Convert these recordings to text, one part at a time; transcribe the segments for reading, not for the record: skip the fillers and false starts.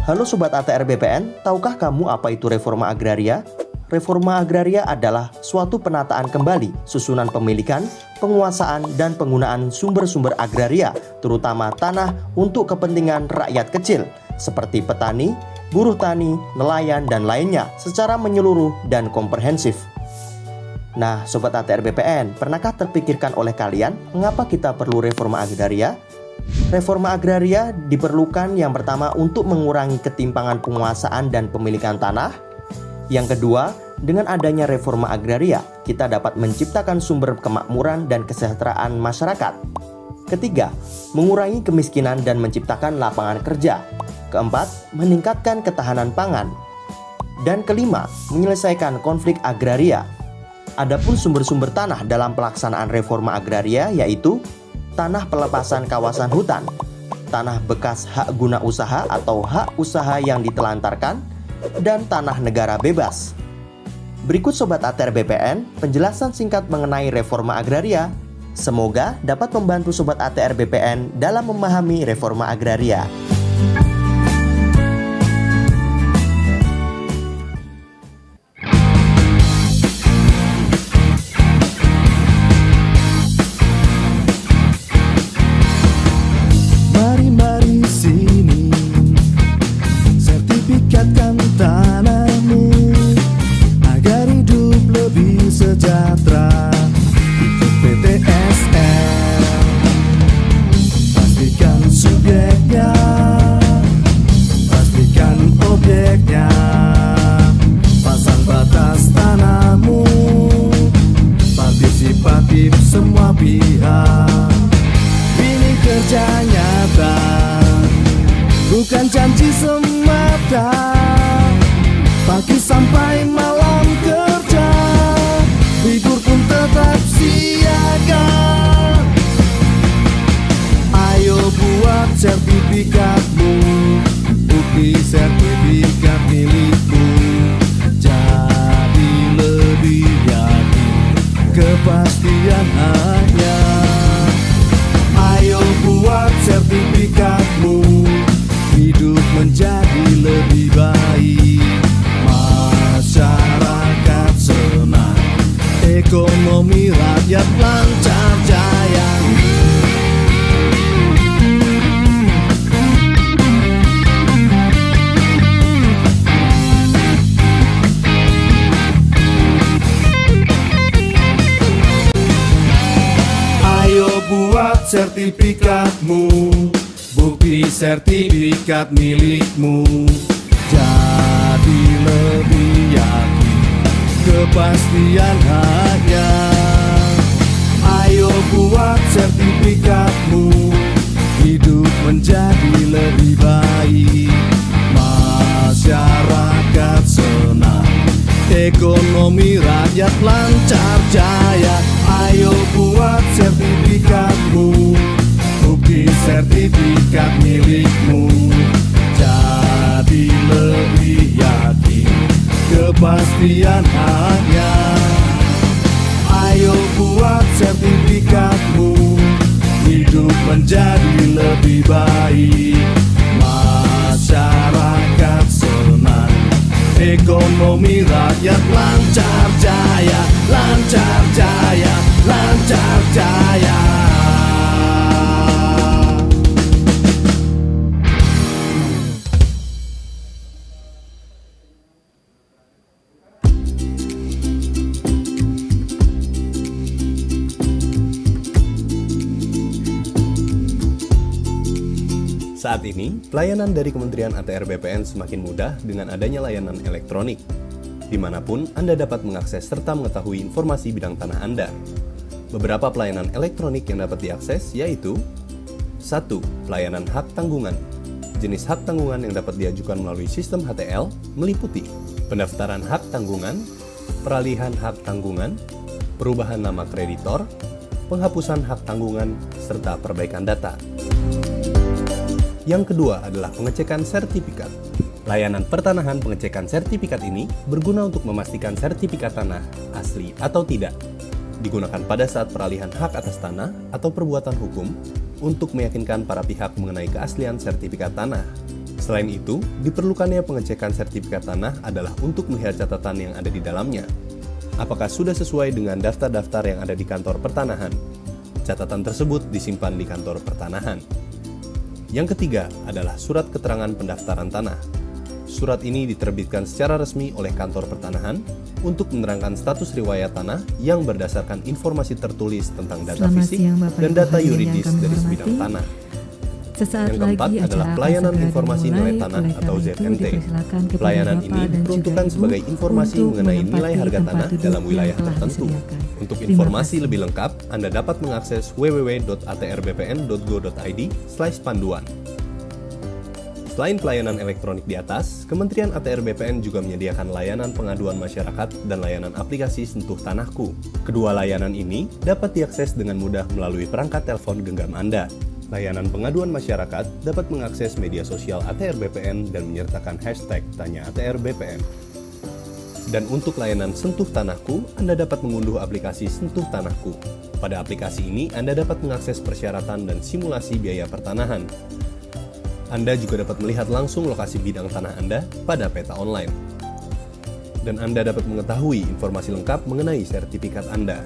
Halo Sobat ATR BPN, tahukah kamu apa itu reforma agraria? Reforma agraria adalah suatu penataan kembali, susunan pemilikan, penguasaan, dan penggunaan sumber-sumber agraria, terutama tanah untuk kepentingan rakyat kecil, seperti petani, buruh tani, nelayan, dan lainnya, secara menyeluruh dan komprehensif. Nah, Sobat ATR BPN, pernahkah terpikirkan oleh kalian mengapa kita perlu reforma agraria? Reforma agraria diperlukan yang pertama untuk mengurangi ketimpangan penguasaan dan pemilikan tanah. Yang kedua, dengan adanya reforma agraria, kita dapat menciptakan sumber kemakmuran dan kesejahteraan masyarakat. Ketiga, mengurangi kemiskinan dan menciptakan lapangan kerja. Keempat, meningkatkan ketahanan pangan. Dan kelima, menyelesaikan konflik agraria. Adapun sumber-sumber tanah dalam pelaksanaan reforma agraria yaitu tanah pelepasan kawasan hutan, tanah bekas hak guna usaha atau hak usaha yang ditelantarkan, dan tanah negara bebas. Berikut Sobat ATR BPN, penjelasan singkat mengenai reforma agraria. Semoga dapat membantu Sobat ATR BPN dalam memahami reforma agraria. Sejahtera ikut PTSL, pastikan subjeknya, pastikan objeknya, pasang batas tanahmu, partisipatif semua pihak. Ini kerja nyata, bukan janji semata, pagi sampai malam kerja, libur pun tetap siaga. Ayo buat sertifikatmu, bukti sertifikat milikmu. Jadi lebih yakin, kepastian hanya. Ayo buat sertifikatmu, hidup menjadi lebih baik. Masyarakat senang, ekonomi rakyat lancar jaya. Ayo buat sertifikatmu, bukti sertifikat milikmu. Jadi lebih yakin, kepastian hanya. Ayo buat sertifikatmu, hidup menjadi lebih baik. Masyarakat senang, ekonomi rakyat lancar jaya. Ayo buat sertifikatmu, bukti sertifikat milikmu. Jadi lebih yakin, kepastian hanya. Ayo buat sertifikatmu, hidup menjadi lebih baik. Masyarakat senang, ekonomi rakyat lancar jaya, lancar jaya, lancar jaya. Saat ini, pelayanan dari Kementerian ATR BPN semakin mudah dengan adanya layanan elektronik. Dimanapun Anda dapat mengakses serta mengetahui informasi bidang tanah Anda. Beberapa pelayanan elektronik yang dapat diakses yaitu 1. Pelayanan hak tanggungan. Jenis hak tanggungan yang dapat diajukan melalui sistem HTL meliputi pendaftaran hak tanggungan, peralihan hak tanggungan, perubahan nama kreditor, penghapusan hak tanggungan, serta perbaikan data. Yang kedua adalah pengecekan sertifikat. Layanan pertanahan pengecekan sertifikat ini berguna untuk memastikan sertifikat tanah asli atau tidak. Digunakan pada saat peralihan hak atas tanah atau perbuatan hukum untuk meyakinkan para pihak mengenai keaslian sertifikat tanah. Selain itu, diperlukannya pengecekan sertifikat tanah adalah untuk melihat catatan yang ada di dalamnya. Apakah sudah sesuai dengan daftar-daftar yang ada di kantor pertanahan? Catatan tersebut disimpan di kantor pertanahan. Yang ketiga adalah surat keterangan pendaftaran tanah. Surat ini diterbitkan secara resmi oleh kantor pertanahan untuk menerangkan status riwayat tanah yang berdasarkan informasi tertulis tentang data fisik dan data yuridis dari sebidang tanah. Yang keempat adalah pelayanan informasi nilai tanah atau ZNT. Pelayanan ini diperuntukkan sebagai informasi mengenai nilai harga tanah dalam wilayah tertentu. Untuk informasi lebih lengkap, Anda dapat mengakses www.atrbpn.go.id/panduan. Selain pelayanan elektronik di atas, Kementerian ATR BPN juga menyediakan layanan pengaduan masyarakat dan layanan aplikasi Sentuh Tanahku. Kedua layanan ini dapat diakses dengan mudah melalui perangkat telepon genggam Anda. Layanan pengaduan masyarakat dapat mengakses media sosial ATR BPN dan menyertakan hashtag Tanya ATR BPN. Dan untuk layanan Sentuh Tanahku, Anda dapat mengunduh aplikasi Sentuh Tanahku. Pada aplikasi ini, Anda dapat mengakses persyaratan dan simulasi biaya pertanahan. Anda juga dapat melihat langsung lokasi bidang tanah Anda pada peta online. Dan Anda dapat mengetahui informasi lengkap mengenai sertifikat Anda.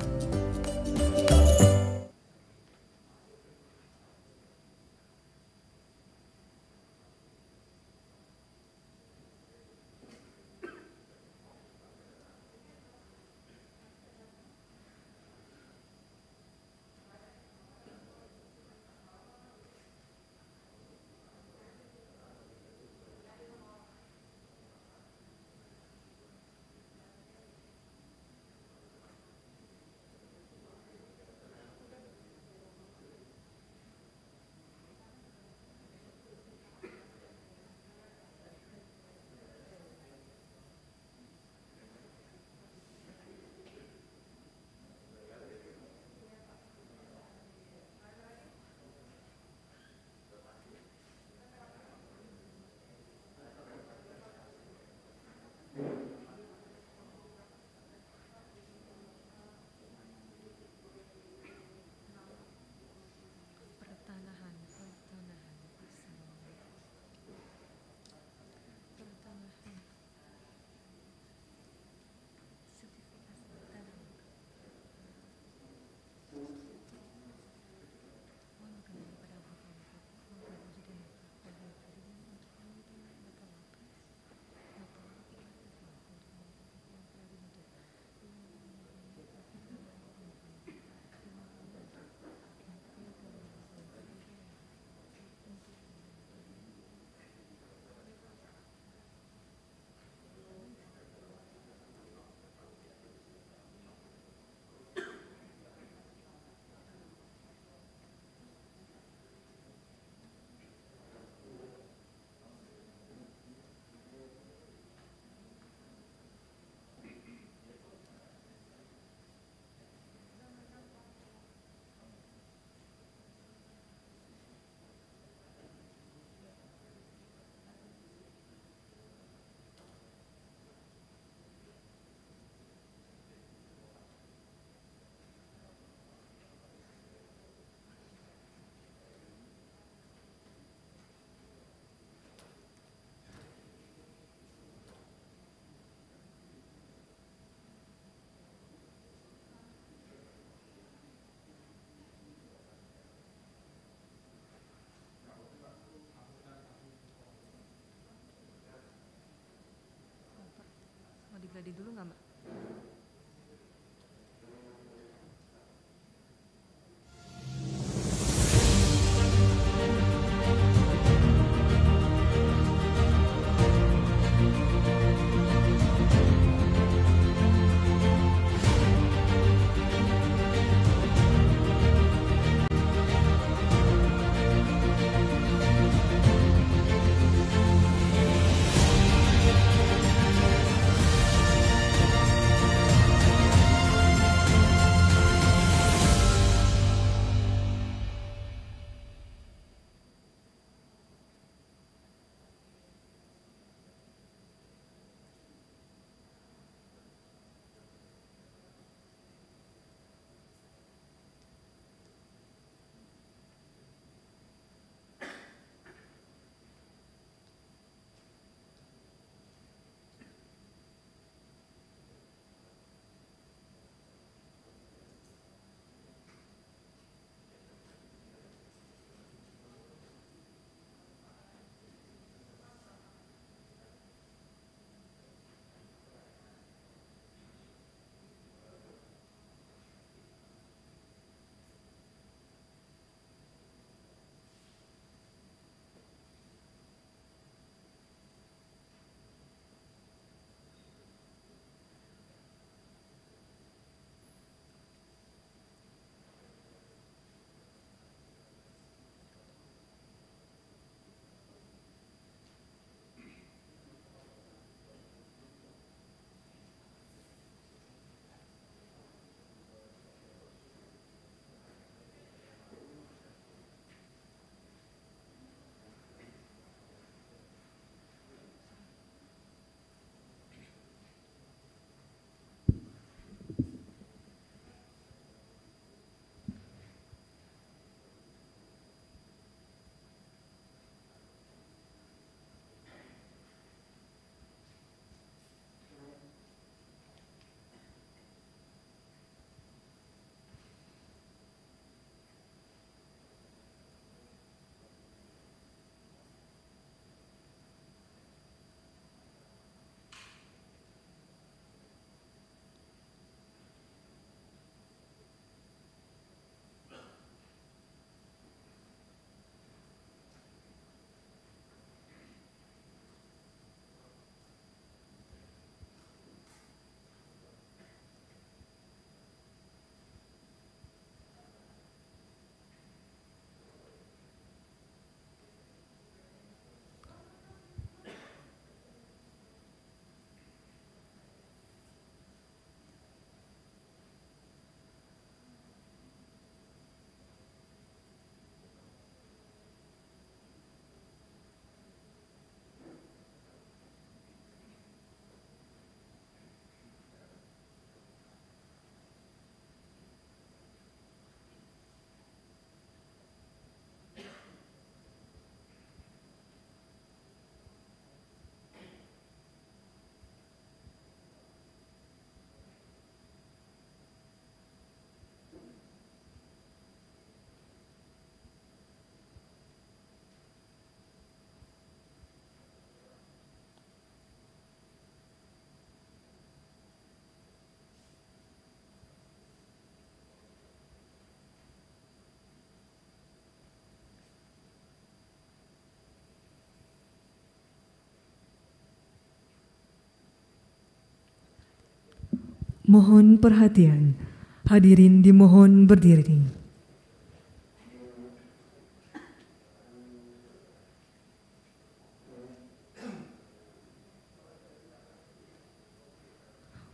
Mohon perhatian, hadirin dimohon berdiri.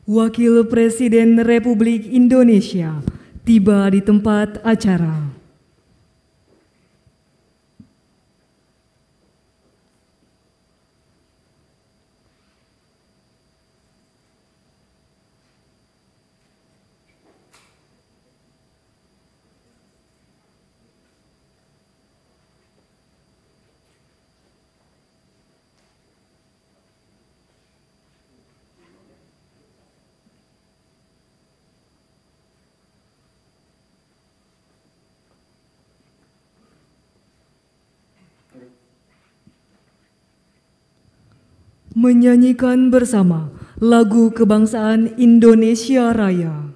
Wakil Presiden Republik Indonesia tiba di tempat acara. Menyanyikan bersama lagu kebangsaan Indonesia Raya.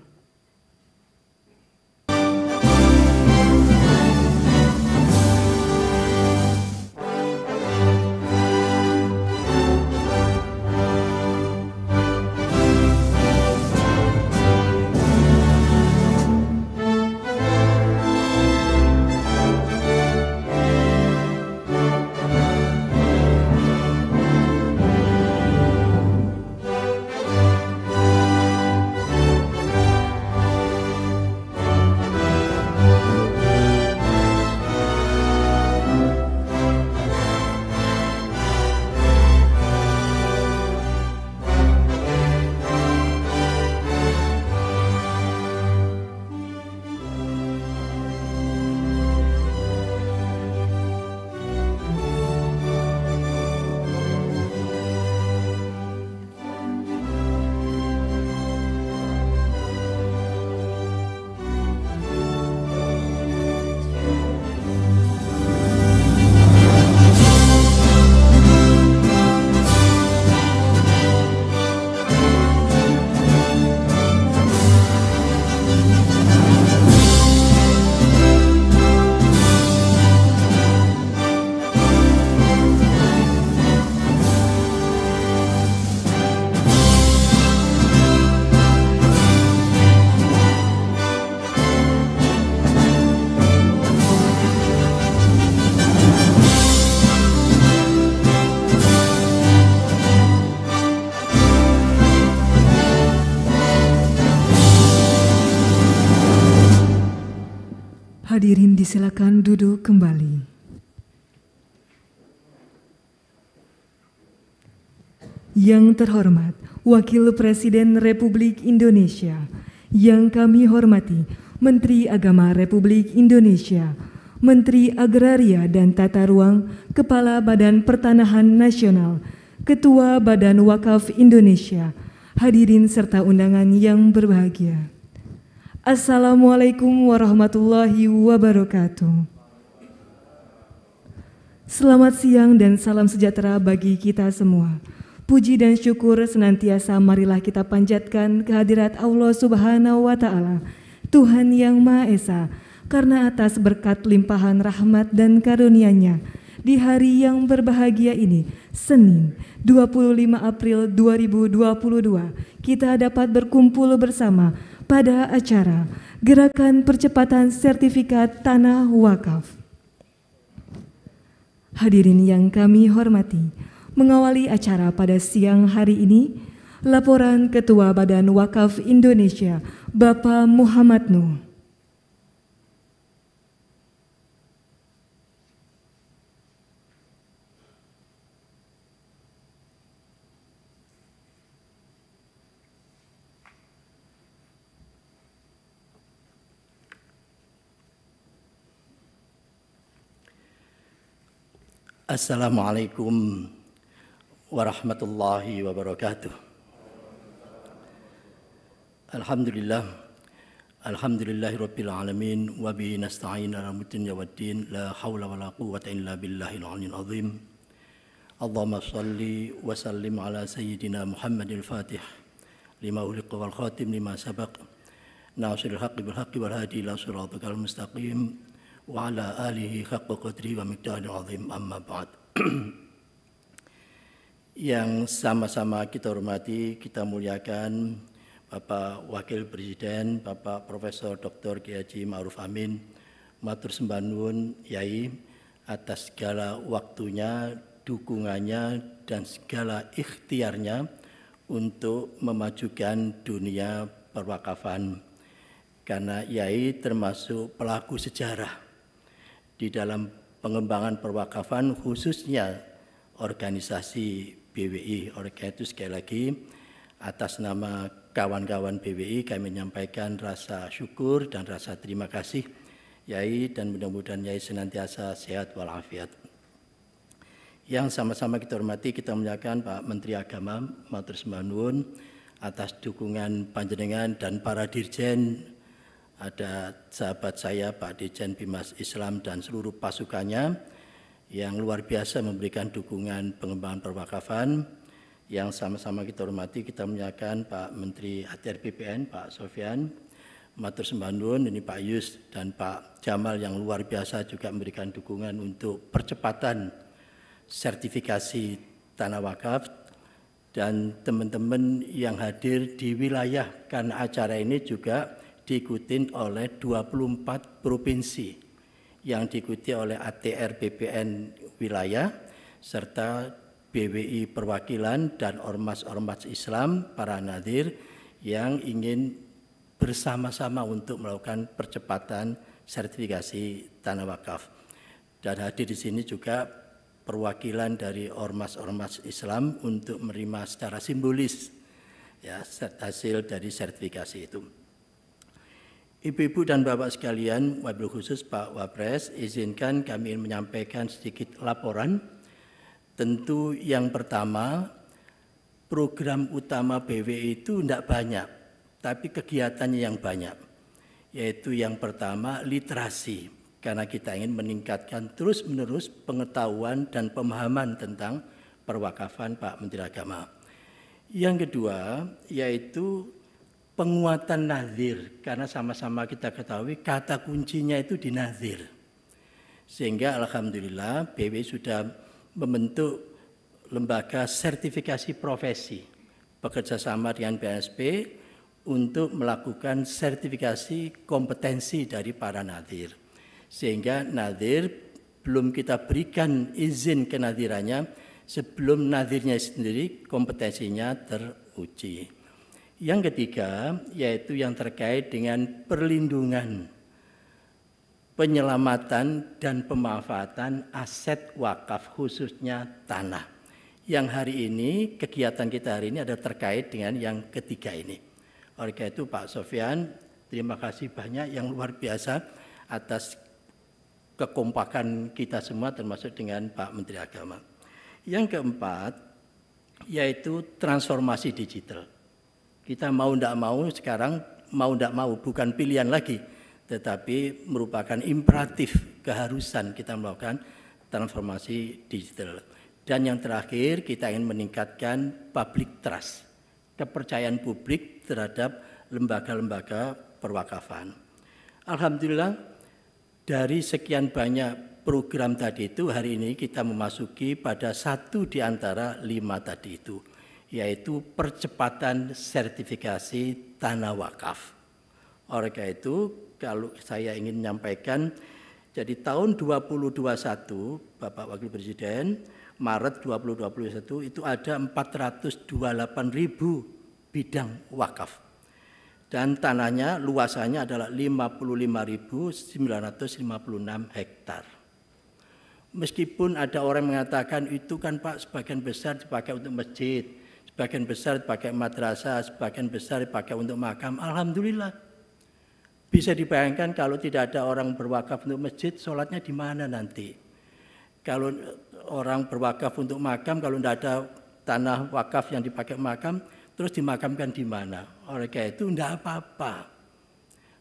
Hadirin disilakan duduk kembali. Yang terhormat Wakil Presiden Republik Indonesia, yang kami hormati Menteri Agama Republik Indonesia, Menteri Agraria dan Tata Ruang, Kepala Badan Pertanahan Nasional, Ketua Badan Wakaf Indonesia, hadirin serta undangan yang berbahagia. Assalamualaikum warahmatullahi wabarakatuh. Selamat siang dan salam sejahtera bagi kita semua. Puji dan syukur senantiasa marilah kita panjatkan kehadirat Allah Subhanahu wa Ta'ala, Tuhan yang Maha Esa, karena atas berkat limpahan rahmat dan karunia-Nya di hari yang berbahagia ini, Senin 25 April 2022, kita dapat berkumpul bersama pada acara Gerakan Percepatan Sertifikat Tanah Wakaf. Hadirin yang kami hormati, mengawali acara pada siang hari ini, laporan Ketua Badan Wakaf Indonesia, Bapak Muhammad Nuh. Assalamualaikum warahmatullahi wabarakatuh. Alhamdulillahirabbil alamin wa bihi nasta'in ala mutin yawaddin la haula wala quwwata illa billahil aliyyil azim. Allahumma shalli wa sallim ala sayyidina Muhammadil Fatih lima uliqa wal khatim lima sabaq nasiril haqqi bil haqqi wal hadi ila siratal mustaqim wa ala alihi haqqa qadri wa miqdaril azim, amma ba'd. Yang sama-sama kita hormati, kita muliakan Bapak Wakil Presiden, Bapak Profesor Dr. Kiai Haji Ma'ruf Amin, matur sembah nuwun Yai atas segala waktunya, dukungannya, dan segala ikhtiarnya untuk memajukan dunia perwakafan. Karena Yai termasuk pelaku sejarah di dalam pengembangan perwakafan, khususnya organisasi BWI. Oleh karena itu sekali lagi atas nama kawan-kawan BWI kami menyampaikan rasa syukur dan rasa terima kasih Yai, dan mudah-mudahan Yai senantiasa sehat walafiat. Yang sama-sama kita hormati, kita menyatakan Pak Menteri Agama matur sembah nuwun atas dukungan panjenengan dan para dirjen. Ada sahabat saya Pak Dirjen Bimas Islam dan seluruh pasukannya yang luar biasa memberikan dukungan pengembangan perwakafan. Yang sama-sama kita hormati, kita menyatakan Pak Menteri ATR BPN, Pak Sofyan, matur sembah nuwun, ini Pak Yus dan Pak Jamal yang luar biasa juga memberikan dukungan untuk percepatan sertifikasi tanah wakaf, dan teman-teman yang hadir di wilayah, karena acara ini juga diikuti oleh 24 provinsi yang diikuti oleh ATR BPN wilayah serta BWI perwakilan dan ormas-ormas Islam, para nadir yang ingin bersama-sama untuk melakukan percepatan sertifikasi tanah wakaf. Dan hadir di sini juga perwakilan dari ormas-ormas Islam untuk menerima secara simbolis ya hasil dari sertifikasi itu. Ibu-ibu dan bapak sekalian, wabil khusus Pak Wapres, izinkan kami ingin menyampaikan sedikit laporan. Tentu yang pertama, program utama BWI itu tidak banyak, tapi kegiatannya yang banyak. Yaitu yang pertama, literasi. Karena kita ingin meningkatkan terus-menerus pengetahuan dan pemahaman tentang perwakafan Pak Menteri Agama. Yang kedua, yaitu penguatan nazir. Karena sama-sama kita ketahui kata kuncinya itu di nazir. Sehingga alhamdulillah BWI sudah membentuk lembaga sertifikasi profesi bekerjasama dengan BNSP untuk melakukan sertifikasi kompetensi dari para nadir. Sehingga nadir belum kita berikan izin kenadirannya sebelum nadirnya sendiri kompetensinya teruji. Yang ketiga yaitu yang terkait dengan perlindungan, penyelamatan dan pemanfaatan aset wakaf khususnya tanah. Yang hari ini, kegiatan kita hari ini ada terkait dengan yang ketiga ini. Oleh karena itu Pak Sofyan, terima kasih banyak yang luar biasa atas kekompakan kita semua termasuk dengan Pak Menteri Agama. Yang keempat, yaitu transformasi digital. Kita mau tidak mau sekarang, mau tidak mau bukan pilihan lagi, tetapi merupakan imperatif keharusan kita melakukan transformasi digital. Dan yang terakhir kita ingin meningkatkan public trust, kepercayaan publik terhadap lembaga-lembaga perwakafan. Alhamdulillah dari sekian banyak program tadi itu hari ini kita memasuki pada satu di antara 5 tadi itu, yaitu percepatan sertifikasi tanah wakaf. Oleh karena itu kalau saya ingin menyampaikan, jadi tahun 2021, Bapak Wakil Presiden, Maret 2021 itu ada 428.000 bidang wakaf. Dan tanahnya, luasannya adalah 55.956 hektar. Meskipun ada orang mengatakan itu kan Pak sebagian besar dipakai untuk masjid, sebagian besar dipakai madrasah, sebagian besar dipakai untuk makam. Alhamdulillah. Bisa dibayangkan kalau tidak ada orang berwakaf untuk masjid, sholatnya di mana nanti? Kalau orang berwakaf untuk makam, kalau tidak ada tanah wakaf yang dipakai makam, terus dimakamkan di mana? Oleh karena itu tidak apa-apa.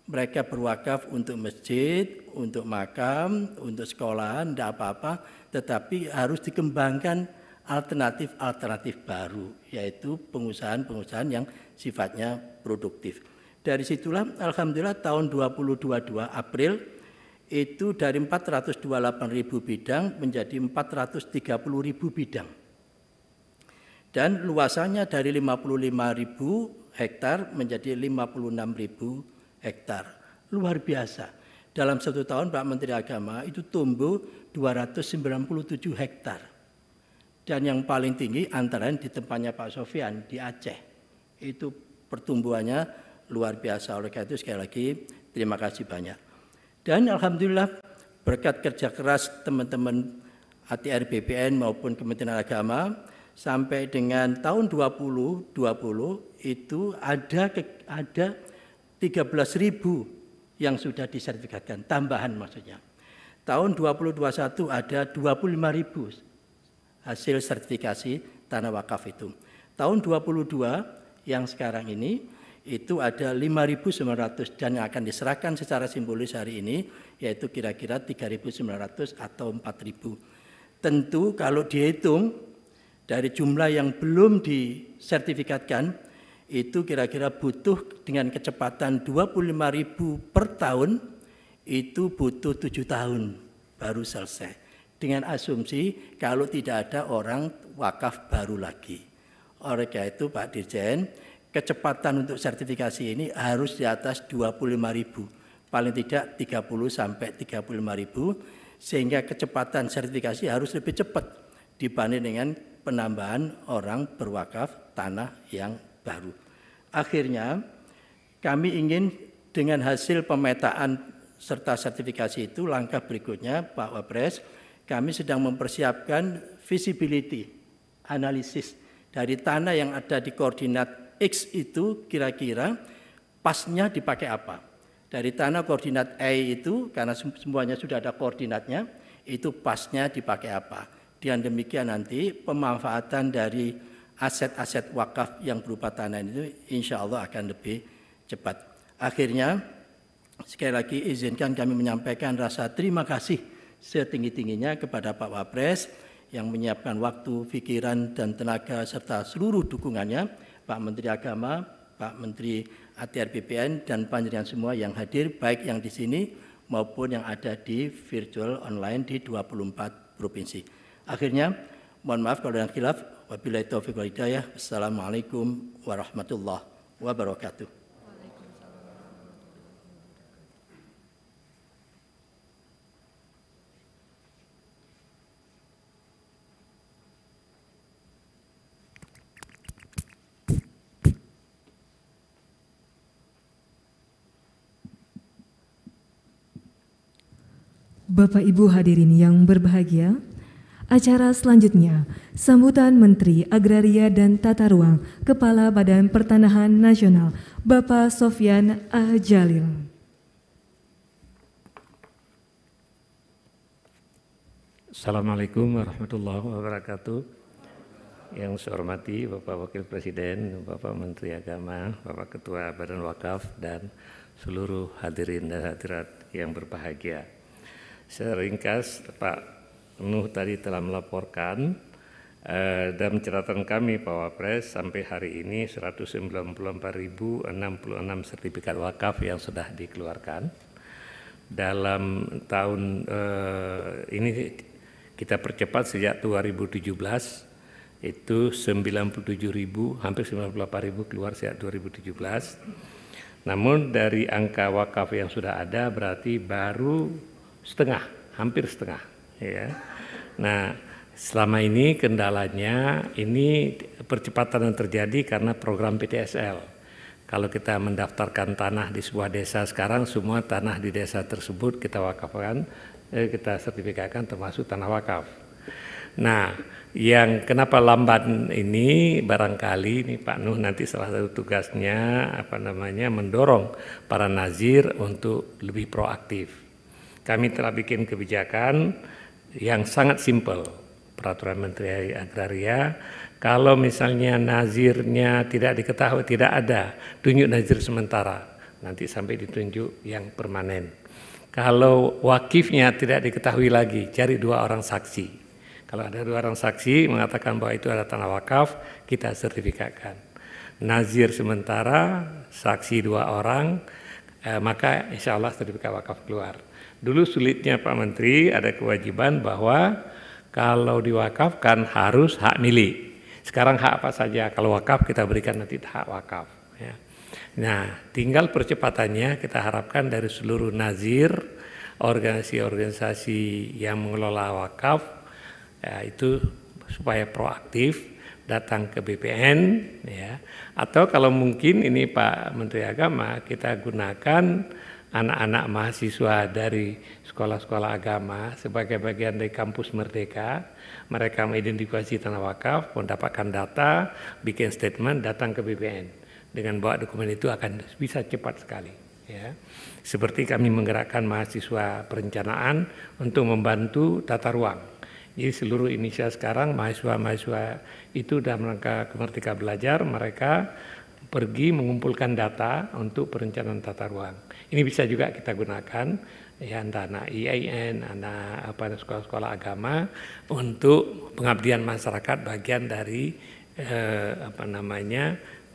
Mereka berwakaf untuk masjid, untuk makam, untuk sekolahan, tidak apa-apa. Tetapi harus dikembangkan alternatif-alternatif baru, yaitu pengusahaan-pengusahaan yang sifatnya produktif. Dari situlah alhamdulillah tahun 2022 April itu dari 428.000 bidang menjadi 430.000 bidang. Dan luasannya dari 55.000 hektar menjadi 56.000 hektar. Luar biasa. Dalam 1 tahun Pak Menteri Agama itu tumbuh 297 hektar. Dan yang paling tinggi antara di tempatnya Pak Sofyan di Aceh. Itu pertumbuhannya luar biasa. Oleh karena itu sekali lagi terima kasih banyak. Dan alhamdulillah berkat kerja keras teman-teman ATR BPN maupun Kementerian Agama sampai dengan tahun 2020 itu ada 13.000 yang sudah disertifikatkan, tambahan maksudnya. Tahun 2021 ada 25.000 hasil sertifikasi tanah wakaf itu. Tahun 2022 yang sekarang ini itu ada 5.900 dan yang akan diserahkan secara simbolis hari ini yaitu kira-kira 3.900 atau 4.000. Tentu kalau dihitung dari jumlah yang belum disertifikatkan itu kira-kira butuh dengan kecepatan 25.000 per tahun itu butuh 7 tahun baru selesai. Dengan asumsi kalau tidak ada orang wakaf baru lagi. Oleh karena itu Pak Dirjen, kecepatan untuk sertifikasi ini harus di atas 25.000, paling tidak 30 sampai 35.000, sehingga kecepatan sertifikasi harus lebih cepat dibanding dengan penambahan orang berwakaf tanah yang baru. Akhirnya kami ingin dengan hasil pemetaan serta sertifikasi itu langkah berikutnya Pak Wapres, kami sedang mempersiapkan visibility analisis dari tanah yang ada di koordinat X itu kira-kira pasnya dipakai apa. Dari tanah koordinat Y itu karena semuanya sudah ada koordinatnya, itu pasnya dipakai apa. Dan demikian nanti pemanfaatan dari aset-aset wakaf yang berupa tanah itu insya Allah akan lebih cepat. Akhirnya sekali lagi izinkan kami menyampaikan rasa terima kasih setinggi-tingginya kepada Pak Wapres yang menyiapkan waktu, pikiran, dan tenaga serta seluruh dukungannya, Pak Menteri Agama, Pak Menteri ATR BPN, dan panjenengan semua yang hadir, baik yang di sini maupun yang ada di virtual online di 24 provinsi. Akhirnya, mohon maaf kalau ada khilaf. Wabillahi taufiq wal hidayah. Assalamualaikum warahmatullahi wabarakatuh. Bapak Ibu hadirin yang berbahagia, acara selanjutnya sambutan Menteri Agraria dan Tata Ruang Kepala Badan Pertanahan Nasional Bapak Sofyan Jalil. Assalamualaikum warahmatullahi wabarakatuh. Yang saya hormati Bapak Wakil Presiden, Bapak Menteri Agama, Bapak Ketua Badan Wakaf, dan seluruh hadirin dan hadirat yang berbahagia. Secara ringkas, Pak Nuh tadi telah melaporkan dan catatan kami Pak Wapres sampai hari ini 194.066 sertifikat wakaf yang sudah dikeluarkan. Dalam tahun ini kita percepat sejak 2017 itu 97.000, hampir 98.000 keluar sejak 2017. Namun dari angka wakaf yang sudah ada berarti baru setengah, hampir setengah. Ya. Nah, selama ini kendalanya ini percepatan yang terjadi karena program PTSL. Kalau kita mendaftarkan tanah di sebuah desa sekarang, semua tanah di desa tersebut kita wakafkan, kita sertifikatkan termasuk tanah wakaf. Nah, yang kenapa lambat ini barangkali ini Pak Nuh nanti salah satu tugasnya mendorong para nazir untuk lebih proaktif. Kami telah bikin kebijakan yang sangat simpel, peraturan Menteri Agraria. Kalau misalnya nazirnya tidak diketahui, tidak ada, tunjuk nazir sementara, nanti sampai ditunjuk yang permanen. Kalau wakifnya tidak diketahui lagi, cari 2 orang saksi. Kalau ada 2 orang saksi mengatakan bahwa itu adalah tanah wakaf, kita sertifikatkan. Nazir sementara, saksi 2 orang, maka insya Allah sertifikat wakaf keluar. Dulu sulitnya Pak Menteri ada kewajiban bahwa kalau diwakafkan harus hak milik. Sekarang hak apa saja, kalau wakaf kita berikan nanti hak wakaf. Ya. Nah, tinggal percepatannya kita harapkan dari seluruh nazir, organisasi-organisasi yang mengelola wakaf, ya, itu supaya proaktif datang ke BPN, ya. Atau kalau mungkin ini Pak Menteri Agama, kita gunakan anak-anak mahasiswa dari sekolah-sekolah agama sebagai bagian dari kampus Merdeka. Mereka mengidentifikasi tanah wakaf, mendapatkan data, bikin statement, datang ke BPN. Dengan bawa dokumen itu akan bisa cepat sekali. Ya. Seperti kami menggerakkan mahasiswa perencanaan untuk membantu tata ruang. Jadi seluruh Indonesia sekarang mahasiswa-mahasiswa itu dalam rangka Merdeka Belajar, mereka pergi mengumpulkan data untuk perencanaan tata ruang. Ini bisa juga kita gunakan, ya, entah anak IAIN, anak sekolah-sekolah agama untuk pengabdian masyarakat bagian dari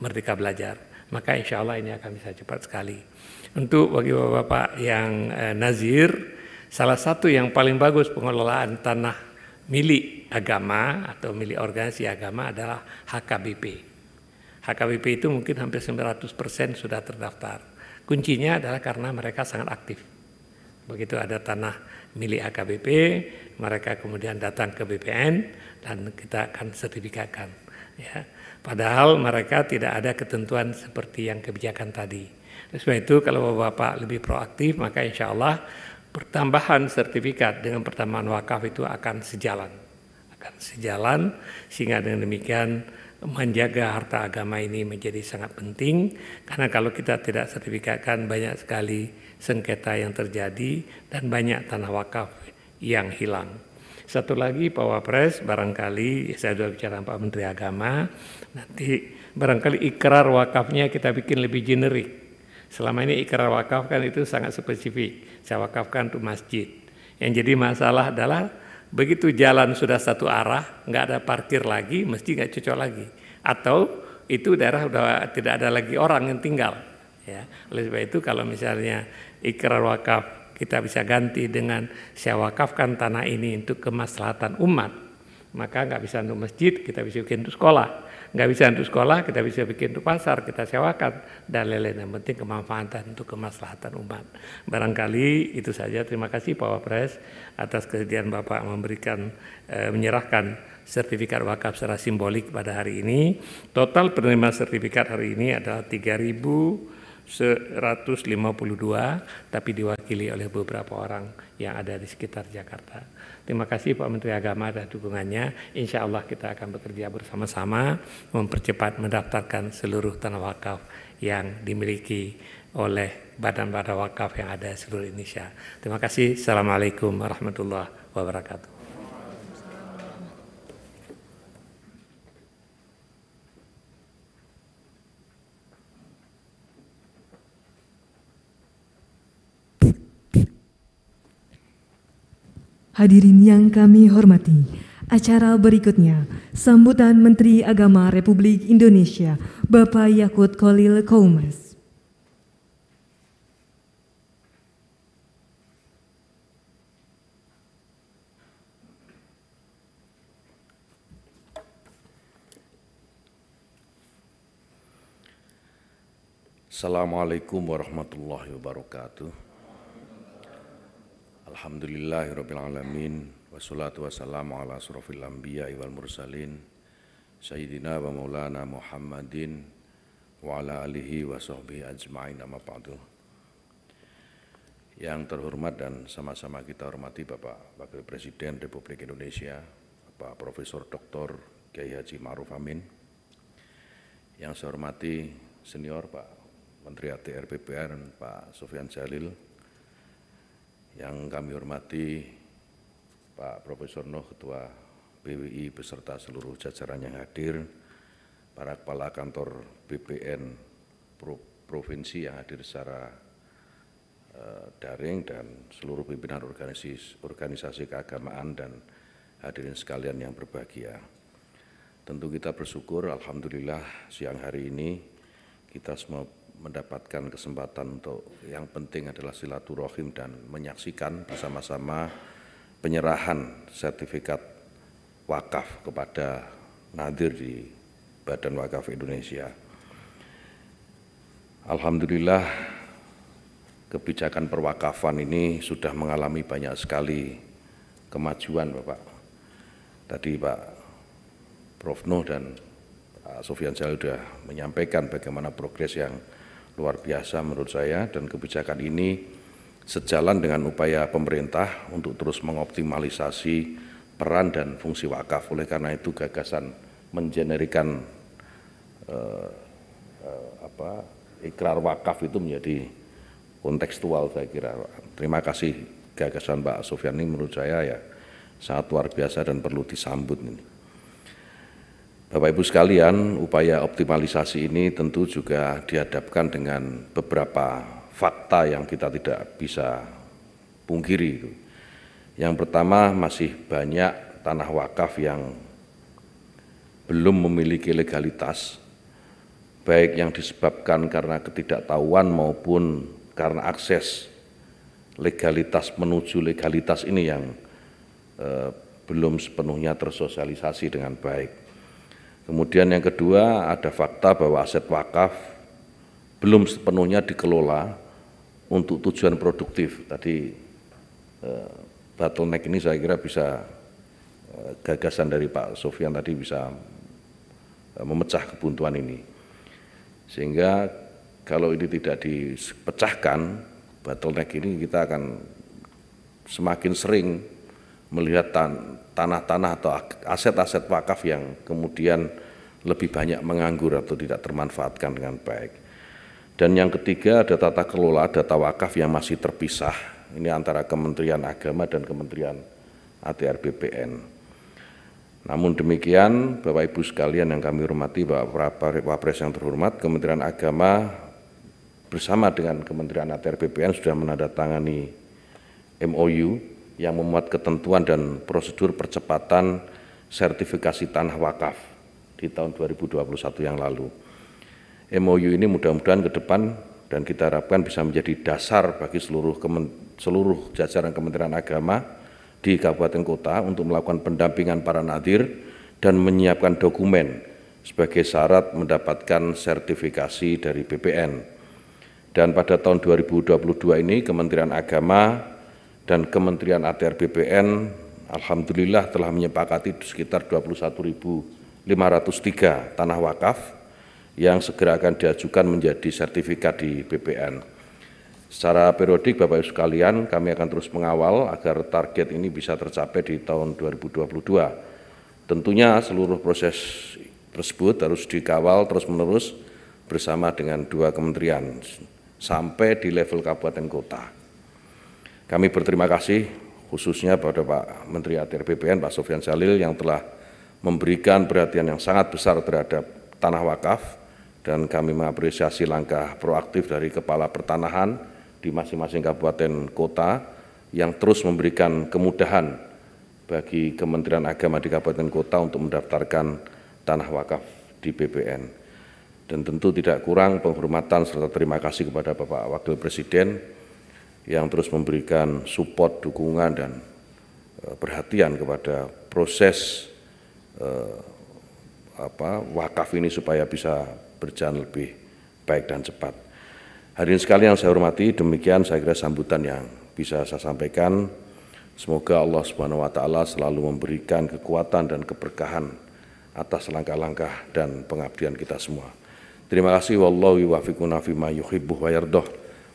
Merdeka Belajar. Maka insya Allah ini akan bisa cepat sekali. Untuk bagi bapak-bapak yang nazir, salah satu yang paling bagus pengelolaan tanah milik agama atau milik organisasi agama adalah HKBP. HKBP itu mungkin hampir 900% sudah terdaftar. Kuncinya adalah karena mereka sangat aktif. Begitu ada tanah milik HKBP, mereka kemudian datang ke BPN dan kita akan sertifikatkan. Ya. Padahal mereka tidak ada ketentuan seperti yang kebijakan tadi. Sebab itu kalau Bapak lebih proaktif, maka insya Allah pertambahan sertifikat dengan pertambahan wakaf itu akan sejalan. Sehingga dengan demikian menjaga harta agama ini menjadi sangat penting. Karena kalau kita tidak sertifikatkan banyak sekali sengketa yang terjadi dan banyak tanah wakaf yang hilang. Satu lagi Pak Wapres, barangkali saya sudah bicara Pak Menteri Agama, nanti barangkali ikrar wakafnya kita bikin lebih generik. Selama ini ikrar wakaf kan itu sangat spesifik, saya wakafkan untuk masjid. Yang jadi masalah adalah begitu jalan sudah satu arah, nggak ada parkir lagi, mesti nggak cocok lagi. Atau itu daerah sudah tidak ada lagi orang yang tinggal. Ya. Oleh sebab itu kalau misalnya ikrar wakaf kita bisa ganti dengan saya wakafkan tanah ini untuk kemaslahatan umat, maka nggak bisa untuk masjid, kita bisa bikin untuk sekolah. Nggak bisa untuk sekolah, kita bisa bikin untuk pasar, kita sewakan, dan lain-lain. Yang penting kemanfaatan untuk kemaslahatan umat. Barangkali itu saja. Terima kasih Pak Wapres atas kesediaan Bapak memberikan, menyerahkan sertifikat wakaf secara simbolik pada hari ini. Total penerima sertifikat hari ini adalah 3.152, tapi diwakili oleh beberapa orang yang ada di sekitar Jakarta. Terima kasih Pak Menteri Agama dan dukungannya. Insya Allah kita akan bekerja bersama-sama mempercepat mendaftarkan seluruh tanah wakaf yang dimiliki oleh badan-badan wakaf yang ada di seluruh Indonesia. Terima kasih. Assalamualaikum warahmatullahi wabarakatuh. Hadirin yang kami hormati, acara berikutnya sambutan Menteri Agama Republik Indonesia, Bapak Yakut Khalil Qaumas. Assalamualaikum warahmatullahi wabarakatuh. Alhamdulillahirrabbilalamin. Wassalatu wassalamu ala asrofil anbiya wal mursalin Sayyidina wa maulana Muhammadin wa ala alihi wa sahbihi ajma'in, amma ba'du. Yang terhormat dan sama-sama kita hormati Bapak Wakil Presiden Republik Indonesia, Bapak Profesor Dr. Kiai Haji Ma'ruf Amin. Yang saya hormati senior Pak Menteri ATR BPN Pak Sofyan Jalil. Yang kami hormati Pak Profesor Nuh, Ketua BWI beserta seluruh jajaran yang hadir, para kepala kantor BPN provinsi yang hadir secara daring, dan seluruh pimpinan organisasi keagamaan dan hadirin sekalian yang berbahagia. Tentu kita bersyukur, alhamdulillah siang hari ini kita semua mendapatkan kesempatan untuk yang penting adalah silaturahim dan menyaksikan bersama-sama penyerahan sertifikat wakaf kepada nadir di Badan Wakaf Indonesia. Alhamdulillah kebijakan perwakafan ini sudah mengalami banyak sekali kemajuan Bapak. Tadi Pak Prof. Nuh dan Pak Sofyan Jalil sudah menyampaikan bagaimana progres yang luar biasa menurut saya, dan kebijakan ini sejalan dengan upaya pemerintah untuk terus mengoptimalisasi peran dan fungsi wakaf. Oleh karena itu gagasan mengenerikan ikrar wakaf itu menjadi kontekstual, saya kira. Terima kasih gagasan Pak Sofyan ini menurut saya ya sangat luar biasa dan perlu disambut ini. Bapak Ibu sekalian, upaya optimalisasi ini tentu juga dihadapkan dengan beberapa fakta yang kita tidak bisa pungkiri. Yang pertama, masih banyak tanah wakaf yang belum memiliki legalitas, baik yang disebabkan karena ketidaktahuan maupun karena akses legalitas menuju legalitas ini yang belum sepenuhnya tersosialisasi dengan baik. Kemudian yang kedua, ada fakta bahwa aset wakaf belum sepenuhnya dikelola untuk tujuan produktif. Tadi bottleneck ini saya kira bisa gagasan dari Pak Sofyan tadi bisa memecah kebuntuan ini. Sehingga kalau ini tidak dipecahkan, bottleneck ini kita akan semakin sering melihat tanah-tanah atau aset-aset wakaf yang kemudian lebih banyak menganggur atau tidak termanfaatkan dengan baik. Dan yang ketiga, ada tata kelola data wakaf yang masih terpisah. Ini antara Kementerian Agama dan Kementerian ATR BPN. Namun demikian, Bapak Ibu sekalian yang kami hormati, Bapak Wapres yang terhormat, Kementerian Agama bersama dengan Kementerian ATR BPN sudah menandatangani MOU yang memuat ketentuan dan prosedur percepatan sertifikasi tanah wakaf di tahun 2021 yang lalu. MOU ini mudah-mudahan ke depan dan kita harapkan bisa menjadi dasar bagi seluruh jajaran Kementerian Agama di kabupaten kota untuk melakukan pendampingan para nadhir dan menyiapkan dokumen sebagai syarat mendapatkan sertifikasi dari BPN. Dan pada tahun 2022 ini Kementerian Agama dan Kementerian ATR BPN alhamdulillah telah menyepakati sekitar 21.503 tanah wakaf yang segera akan diajukan menjadi sertifikat di BPN. Secara periodik Bapak Ibu sekalian, kami akan terus mengawal agar target ini bisa tercapai di tahun 2022. Tentunya seluruh proses tersebut harus dikawal terus-menerus bersama dengan dua kementerian sampai di level kabupaten kota. Kami berterima kasih khususnya pada Pak Menteri ATR BPN, Pak Sofyan Jalil yang telah memberikan perhatian yang sangat besar terhadap tanah wakaf, dan kami mengapresiasi langkah proaktif dari Kepala Pertanahan di masing-masing kabupaten kota yang terus memberikan kemudahan bagi Kementerian Agama di kabupaten kota untuk mendaftarkan tanah wakaf di BPN. Dan tentu tidak kurang penghormatan serta terima kasih kepada Bapak Wakil Presiden yang terus memberikan support, dukungan, dan perhatian kepada proses wakaf ini supaya bisa berjalan lebih baik dan cepat. Hadirin sekalian yang saya hormati, demikian saya kira sambutan yang bisa saya sampaikan. Semoga Allah Subhanahu wa Ta'ala selalu memberikan kekuatan dan keberkahan atas langkah-langkah dan pengabdian kita semua. Terima kasih. Wallahu yuwaffiquna fima yuhibbu wa yardah.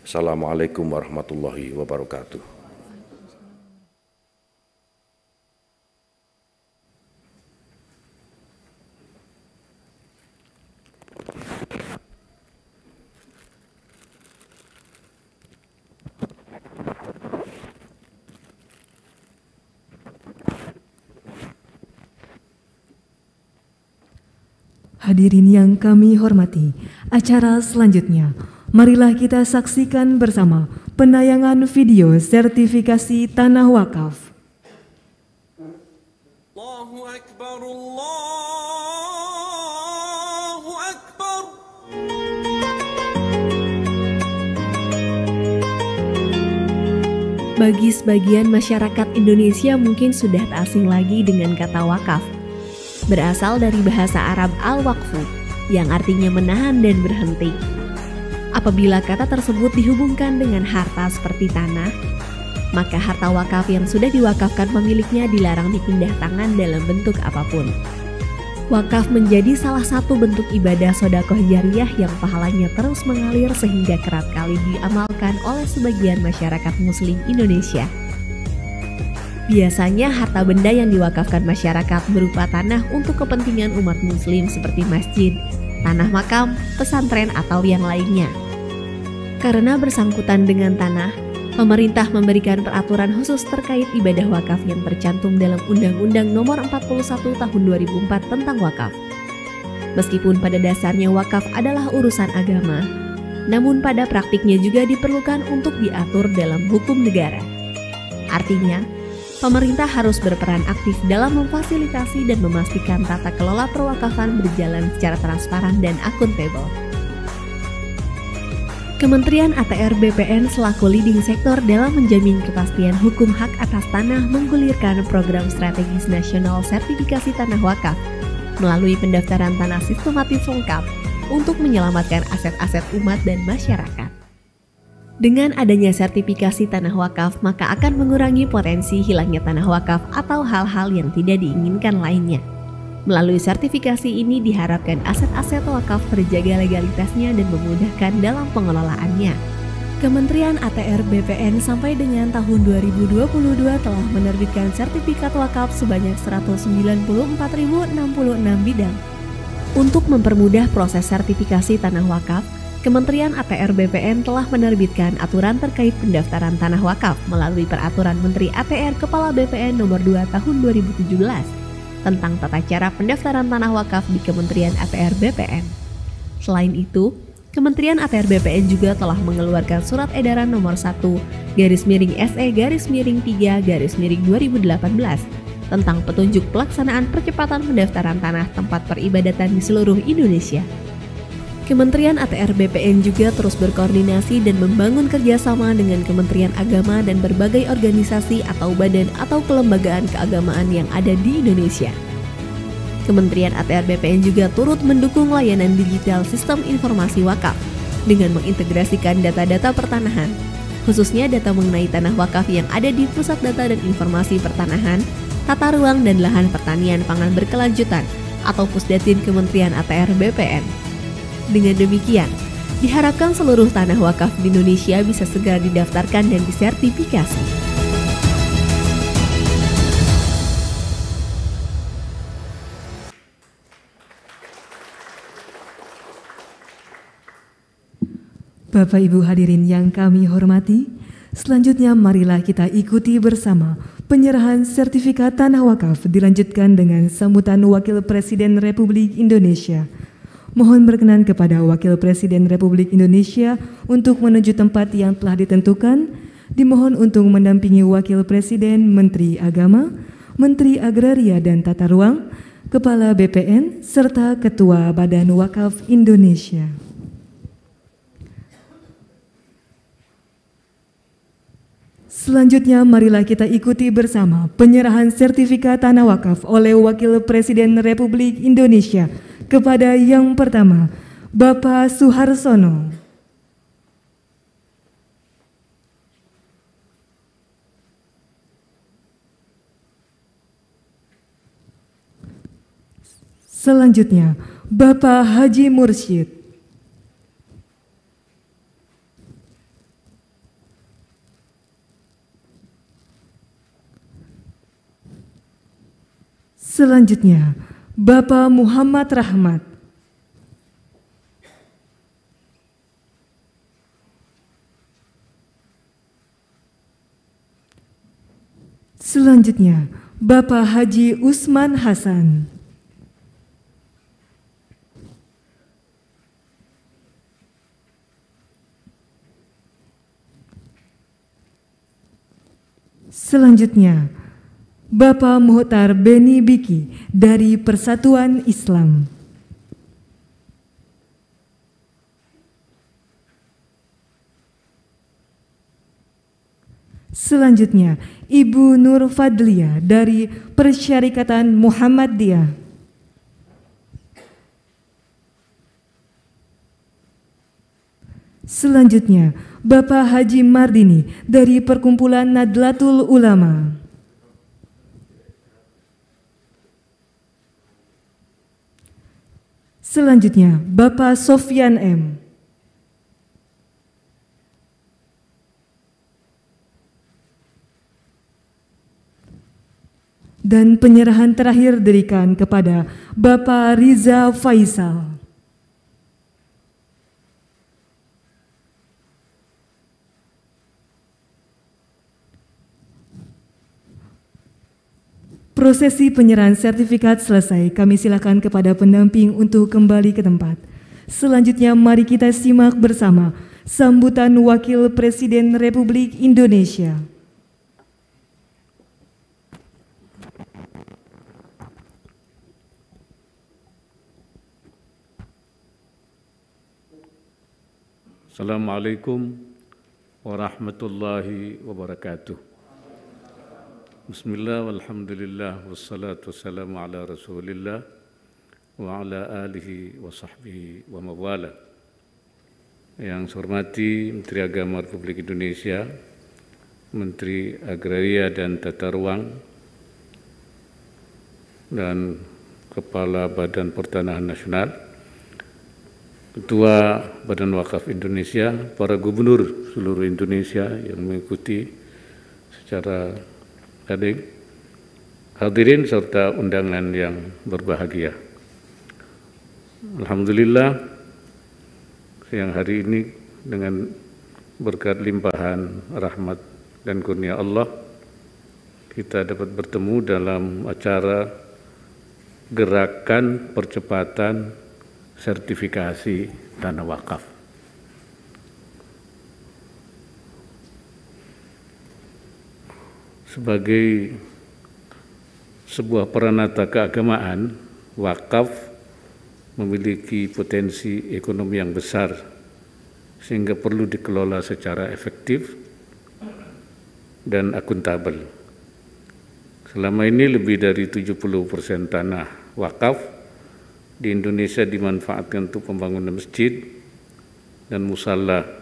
Assalamualaikum warahmatullahi wabarakatuh. Hadirin yang kami hormati, acara selanjutnya marilah kita saksikan bersama penayangan video sertifikasi tanah wakaf. Allahu Akbar, Allahu Akbar. Bagi sebagian masyarakat Indonesia mungkin sudah tak asing lagi dengan kata wakaf. Berasal dari bahasa Arab al-waqfu yang artinya menahan dan berhenti. Apabila kata tersebut dihubungkan dengan harta seperti tanah, maka harta wakaf yang sudah diwakafkan pemiliknya dilarang dipindah tangan dalam bentuk apapun. Wakaf menjadi salah satu bentuk ibadah sedekah jariyah yang pahalanya terus mengalir sehingga kerap kali diamalkan oleh sebagian masyarakat muslim Indonesia. Biasanya harta benda yang diwakafkan masyarakat berupa tanah untuk kepentingan umat muslim seperti masjid, tanah makam, pesantren, atau yang lainnya. Karena bersangkutan dengan tanah, pemerintah memberikan peraturan khusus terkait ibadah wakaf yang tercantum dalam Undang-Undang Nomor 41 Tahun 2004 tentang wakaf. Meskipun pada dasarnya wakaf adalah urusan agama, namun pada praktiknya juga diperlukan untuk diatur dalam hukum negara. Artinya, pemerintah harus berperan aktif dalam memfasilitasi dan memastikan tata kelola perwakafan berjalan secara transparan dan akuntabel. Kementerian ATR BPN selaku leading sektor dalam menjamin kepastian hukum hak atas tanah menggulirkan program strategis nasional sertifikasi tanah wakaf melalui pendaftaran tanah sistematis lengkap untuk menyelamatkan aset-aset umat dan masyarakat. Dengan adanya sertifikasi tanah wakaf, maka akan mengurangi potensi hilangnya tanah wakaf atau hal-hal yang tidak diinginkan lainnya. Melalui sertifikasi ini diharapkan aset-aset wakaf terjaga legalitasnya dan memudahkan dalam pengelolaannya. Kementerian ATR BPN sampai dengan tahun 2022 telah menerbitkan sertifikat wakaf sebanyak 194.066 bidang. Untuk mempermudah proses sertifikasi tanah wakaf, Kementerian ATR BPN telah menerbitkan aturan terkait pendaftaran tanah wakaf melalui Peraturan Menteri ATR Kepala BPN Nomor 2 Tahun 2017 tentang tata cara pendaftaran tanah wakaf di Kementerian ATR BPN. Selain itu, Kementerian ATR BPN juga telah mengeluarkan Surat Edaran Nomor 1/SE/3/2018 tentang petunjuk pelaksanaan percepatan pendaftaran tanah tempat peribadatan di seluruh Indonesia. Kementerian ATR BPN juga terus berkoordinasi dan membangun kerjasama dengan Kementerian Agama dan berbagai organisasi atau badan atau kelembagaan keagamaan yang ada di Indonesia. Kementerian ATR BPN juga turut mendukung layanan digital sistem informasi wakaf dengan mengintegrasikan data-data pertanahan, khususnya data mengenai tanah wakaf yang ada di Pusat Data dan Informasi Pertanahan, Tata Ruang dan Lahan Pertanian Pangan Berkelanjutan atau Pusdatin Kementerian ATR BPN. Dengan demikian, diharapkan seluruh tanah wakaf di Indonesia bisa segera didaftarkan dan disertifikasi. Bapak Ibu hadirin yang kami hormati, selanjutnya marilah kita ikuti bersama penyerahan sertifikat tanah wakaf dilanjutkan dengan sambutan Wakil Presiden Republik Indonesia. Mohon berkenan kepada Wakil Presiden Republik Indonesia untuk menuju tempat yang telah ditentukan. Dimohon untuk mendampingi Wakil Presiden, Menteri Agama, Menteri Agraria dan Tata Ruang, Kepala BPN, serta Ketua Badan Wakaf Indonesia. Selanjutnya marilah kita ikuti bersama penyerahan sertifikat tanah wakaf oleh Wakil Presiden Republik Indonesia kepada yang pertama, Bapak Suharsono. Selanjutnya, Bapak Haji Mursyid. Selanjutnya, Bapak Muhammad Rahmat. Selanjutnya, Bapak Haji Usman Hasan. Selanjutnya, Bapak Muhtar Beni Biki dari Persatuan Islam. Selanjutnya, Ibu Nur Fadlia dari Persyarikatan Muhammadiyah. Selanjutnya, Bapak Haji Mardini dari Perkumpulan Nadlatul Ulama. Selanjutnya, Bapak Sofyan M. Dan penyerahan terakhir diberikan kepada Bapak Riza Faisal. Prosesi penyerahan sertifikat selesai. Kami silakan kepada pendamping untuk kembali ke tempat. Selanjutnya mari kita simak bersama sambutan Wakil Presiden Republik Indonesia. Assalamualaikum warahmatullahi wabarakatuh. Bismillah walhamdulillah wassalatu wassalamu ala rasulillah wa ala alihi wa sahbihi wa mawala. Yang saya hormati Menteri Agama Republik Indonesia, Menteri Agraria dan Tata Ruang, dan Kepala Badan Pertanahan Nasional, Ketua Badan Wakaf Indonesia, para gubernur seluruh Indonesia yang mengikuti secara daring, hadirin serta undangan yang berbahagia. Alhamdulillah, siang hari ini dengan berkat limpahan rahmat dan kurnia Allah, kita dapat bertemu dalam acara gerakan percepatan sertifikasi tanah wakaf. Sebagai sebuah peranata keagamaan, wakaf memiliki potensi ekonomi yang besar sehingga perlu dikelola secara efektif dan akuntabel. Selama ini lebih dari 70% tanah wakaf di Indonesia dimanfaatkan untuk pembangunan masjid dan musala.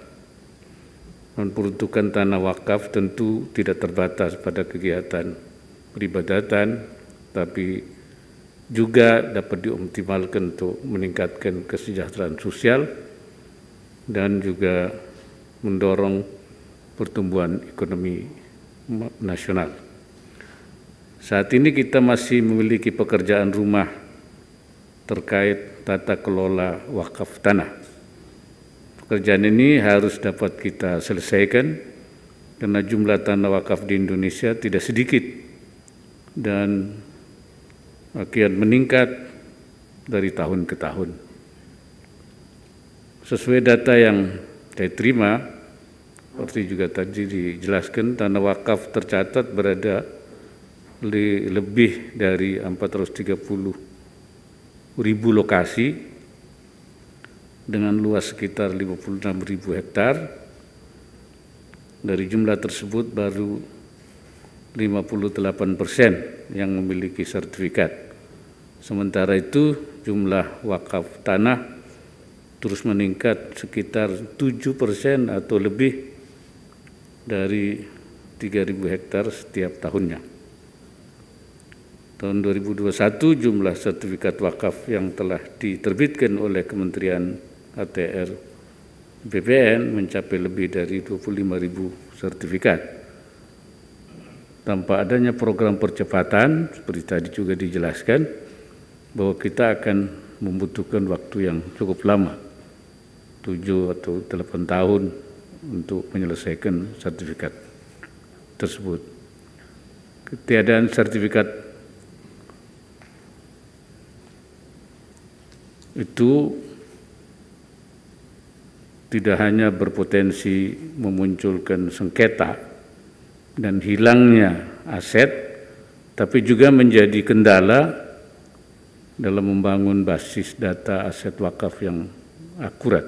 Peruntukan tanah wakaf tentu tidak terbatas pada kegiatan peribadatan, tapi juga dapat dioptimalkan untuk meningkatkan kesejahteraan sosial dan juga mendorong pertumbuhan ekonomi nasional. Saat ini kita masih memiliki pekerjaan rumah terkait tata kelola wakaf tanah. Pekerjaan ini harus dapat kita selesaikan karena jumlah tanah wakaf di Indonesia tidak sedikit dan kian meningkat dari tahun ke tahun. Sesuai data yang saya terima, seperti juga tadi dijelaskan, tanah wakaf tercatat berada lebih dari 430.000 lokasi dengan luas sekitar 56.000 hektar. Dari jumlah tersebut baru 58% yang memiliki sertifikat. Sementara itu jumlah wakaf tanah terus meningkat sekitar 7% atau lebih dari 3.000 hektar setiap tahunnya. Tahun 2021 jumlah sertifikat wakaf yang telah diterbitkan oleh Kementerian ATR BPN mencapai lebih dari 25.000 sertifikat. Tanpa adanya program percepatan, seperti tadi juga dijelaskan, bahwa kita akan membutuhkan waktu yang cukup lama, 7 atau 8 tahun untuk menyelesaikan sertifikat tersebut. Ketiadaan sertifikat itu tidak hanya berpotensi memunculkan sengketa dan hilangnya aset, tapi juga menjadi kendala dalam membangun basis data aset wakaf yang akurat.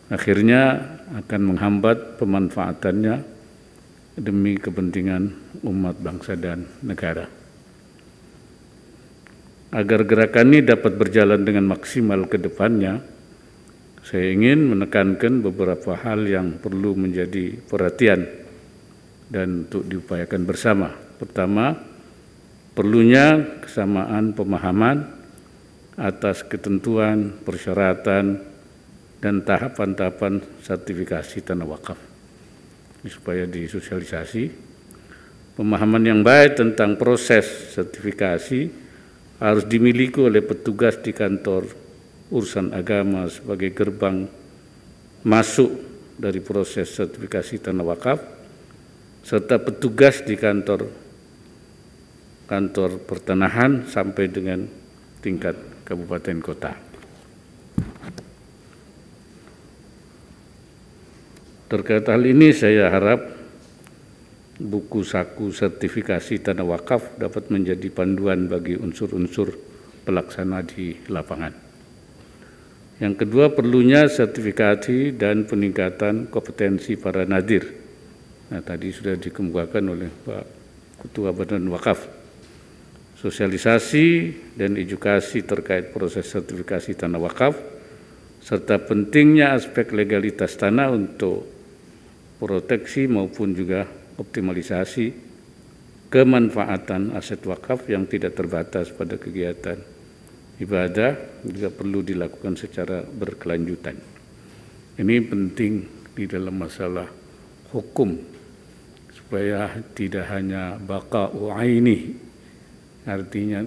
Akhirnya akan menghambat pemanfaatannya demi kepentingan umat bangsa dan negara. Agar gerakan ini dapat berjalan dengan maksimal ke depannya, Saya ingin menekankan beberapa hal yang perlu menjadi perhatian dan untuk diupayakan bersama. Pertama, perlunya kesamaan pemahaman atas ketentuan, persyaratan, dan tahapan-tahapan sertifikasi tanah wakaf. Ini supaya disosialisasi. Pemahaman yang baik tentang proses sertifikasi harus dimiliki oleh petugas di kantor urusan agama sebagai gerbang masuk dari proses sertifikasi tanah wakaf, serta petugas di kantor pertanahan sampai dengan tingkat kabupaten kota. Terkait hal ini saya harap buku saku sertifikasi tanah wakaf dapat menjadi panduan bagi unsur-unsur pelaksana di lapangan. Yang kedua, perlunya sertifikasi dan peningkatan kompetensi para nadir. Nah, tadi sudah dikemukakan oleh Pak Ketua Badan Wakaf. Sosialisasi dan edukasi terkait proses sertifikasi tanah wakaf, serta pentingnya aspek legalitas tanah untuk proteksi maupun juga optimalisasi kemanfaatan aset wakaf yang tidak terbatas pada kegiatan ibadah juga perlu dilakukan secara berkelanjutan. Ini penting di dalam masalah hukum supaya tidak hanya baqa'u aini, artinya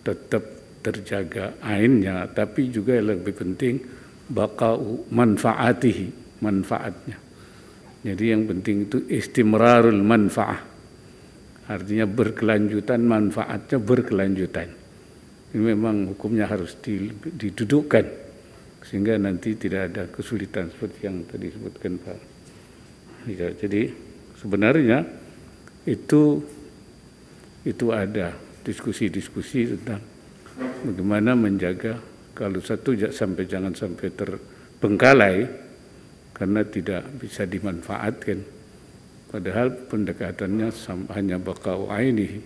tetap terjaga ainnya, tapi juga yang lebih penting baqa'u manfaatihi, manfaatnya. Jadi yang penting itu istimrarul manfaah. Artinya berkelanjutan, manfaatnya berkelanjutan. Ini memang hukumnya harus didudukkan sehingga nanti tidak ada kesulitan seperti yang tadi disebutkan Pak. Jadi sebenarnya itu ada diskusi-diskusi tentang bagaimana menjaga kalau satu jangan sampai terbengkalai karena tidak bisa dimanfaatkan. Padahal pendekatannya hanya baqa'u ainihi.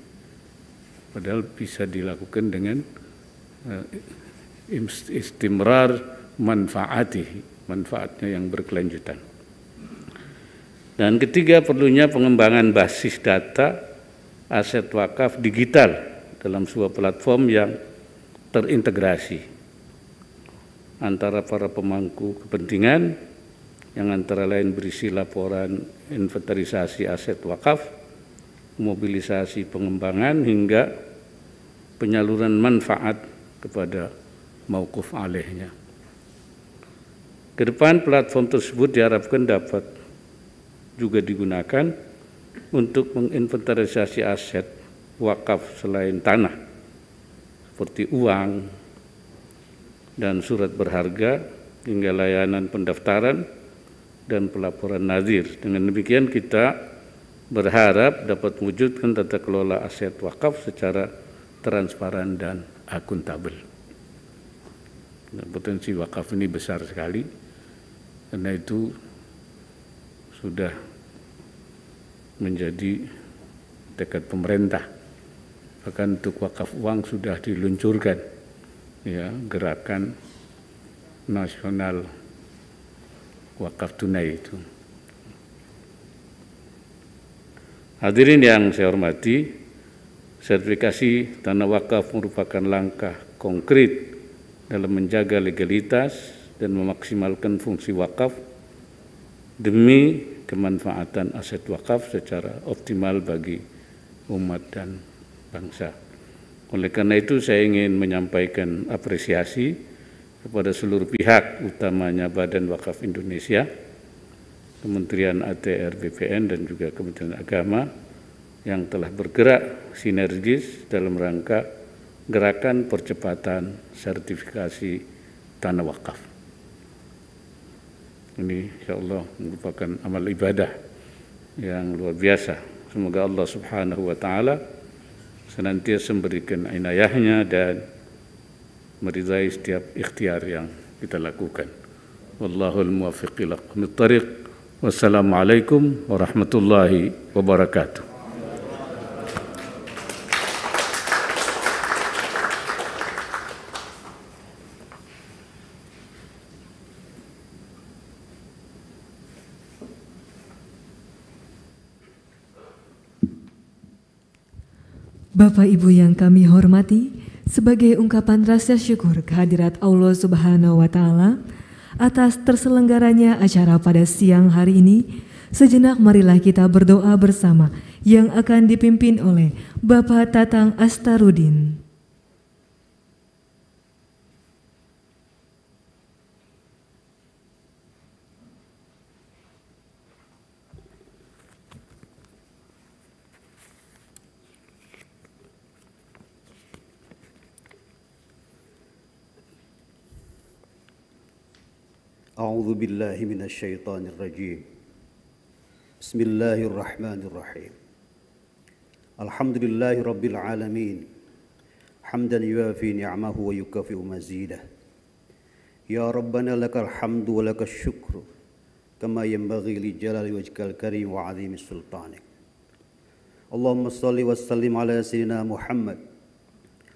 Padahal bisa dilakukan dengan istimrar manfaatihi, manfaatnya yang berkelanjutan. Dan ketiga, perlunya pengembangan basis data aset wakaf digital dalam sebuah platform yang terintegrasi antara para pemangku kepentingan yang antara lain berisi laporan inventarisasi aset wakaf, mobilisasi pengembangan hingga penyaluran manfaat kepada mauquf alaihnya. Ke depan platform tersebut diharapkan dapat juga digunakan untuk menginventarisasi aset wakaf selain tanah seperti uang dan surat berharga hingga layanan pendaftaran dan pelaporan nadir. Dengan demikian kita berharap dapat mewujudkan tata kelola aset wakaf secara transparan dan akuntabel. Dan potensi wakaf ini besar sekali, karena itu sudah menjadi tekad pemerintah. Bahkan untuk wakaf uang sudah diluncurkan, ya, gerakan nasional wakaf tunai itu. Hadirin yang saya hormati, sertifikasi tanah wakaf merupakan langkah konkret dalam menjaga legalitas dan memaksimalkan fungsi wakaf demi kemanfaatan aset wakaf secara optimal bagi umat dan bangsa. Oleh karena itu saya ingin menyampaikan apresiasi kepada seluruh pihak, utamanya Badan Wakaf Indonesia, Kementerian ATR BPN dan juga Kementerian Agama yang telah bergerak sinergis dalam rangka gerakan percepatan sertifikasi tanah wakaf. Ini insyaallah merupakan amal ibadah yang luar biasa. Semoga Allah Subhanahu wa taala senantiasa memberikan inayahnya dan meridai setiap ikhtiar yang kita lakukan. Wallahul muwaffiq ila aqwamit thariq. Wassalamualaikum warahmatullahi wabarakatuh. Bapak Ibu yang kami hormati, sebagai ungkapan rasa syukur kehadirat Allah Subhanahu wa Ta'ala atas terselenggaranya acara pada siang hari ini, sejenak marilah kita berdoa bersama yang akan dipimpin oleh Bapak Tatang Astarudin. أعوذ بالله من الشيطان الرجيم بسم الله الرحمن الرحيم الحمد لله رب العالمين حمدا يوافي نعمه ويكافئ مزيده يا ربنا لك الحمد ولك الشكر كما ينبغي لجلال وجهك الكريم وعظيم سلطانك اللهم صل وسلم على سيدنا محمد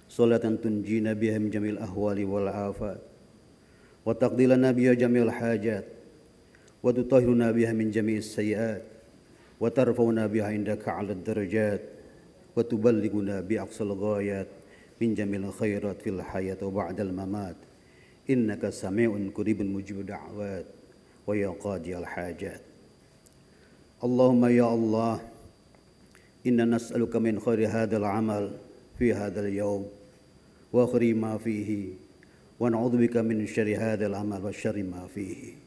صلاة تنجينا بها من جميع الأهوال والآفات وتقضي لنا بها جميع الحاجات وتطهرنا بها من جميع السيئات وترفعنا بها عندك على الدرجات وتبلغنا بأقصى الغايات من جميع الخيرات في الحياة وبعد الممات إنك سميع قريب مجيب الدعوات ويا قاضي الحاجات اللهم يا الله إنا نسألك من خير هذا العمل في هذا اليوم وخير ما فيه ونعوذ بك من شر هذا العمل وشر ما فيه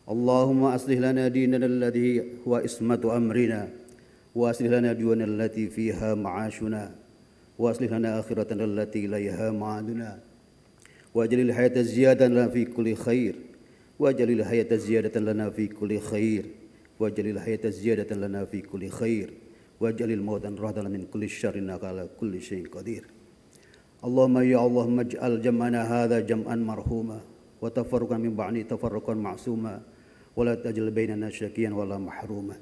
اللهم أصلح لنا ديننا الذي هو عصمة أمرنا وأصلح لنا ديوننا التي فيها معاشنا وأصلح لنا آخرتنا التي إليها معادنا واجعل الحياة زيادة لنا في كل خير واجعل الحياة زيادة لنا في كل خير واجعل الحياة زيادة لنا في كل خير واجعل الموت راحة من كل شر إنك على كل شيء قدير اللهم يا اللهم اجعل جمعنا هذا جمعا مرحوما وتفرقا من بعده تفرقا معصوما ولا تجعل بيننا شقيا ولا محروما